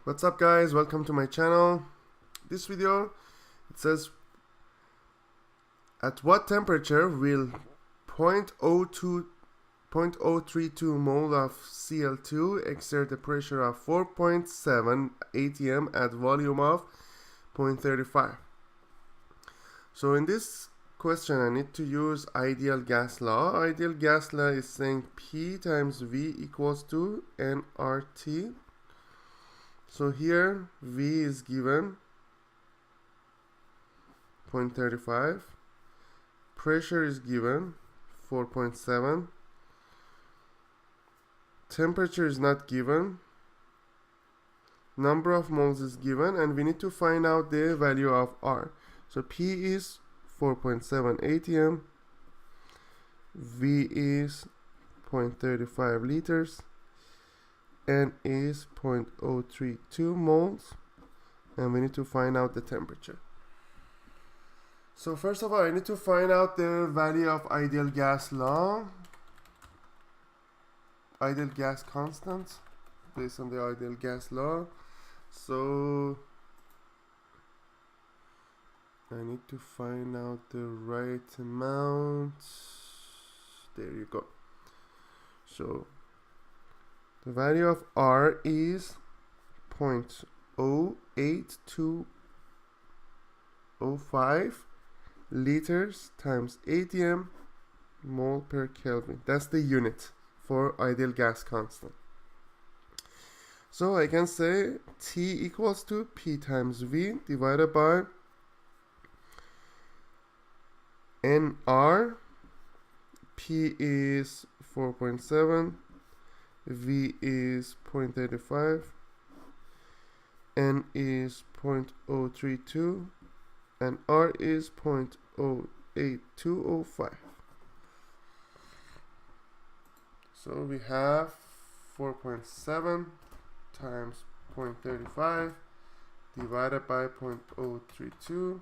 What's up guys, welcome to my channel. This video, it says at what temperature will 0.032 mole of Cl2 exert a pressure of 4.7 atm at volume of 0.35. So in this question I need to use ideal gas law. Ideal gas law is saying P times V equals to nRT. So here V is given 0.35, pressure is given 4.7, temperature is not given, number of moles is given, and we need to find out the value of R. So P is 4.7 atm, V is 0.35 liters, N is 0.032 moles, and we need to find out the temperature. So first of all, I need to find out the value of ideal gas law, ideal gas constant, based on the ideal gas law. So I need to find out the right amount. There you go. So the value of R is 0.08205 liters times atm mole per Kelvin. That's the unit for ideal gas constant. So I can say T equals to P times V divided by NR. P is 4.7, V is 0.35, N is 0.032, and R is 0.08205. So we have 4.7 times 0.35 divided by 0.032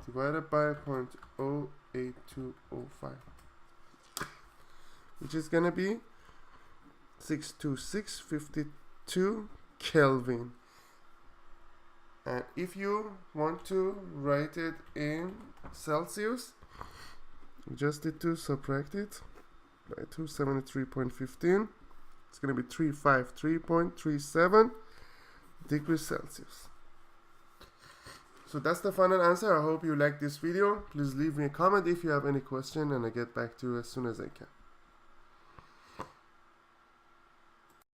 divided by 0.08205, which is gonna be 62652 Kelvin. And if you want to write it in Celsius, you just need to subtract it by 273.15. It's going to be 353.37 degrees Celsius. So that's the final answer. I hope you liked this video. Please leave me a comment if you have any question, and I'll get back to you as soon as I can.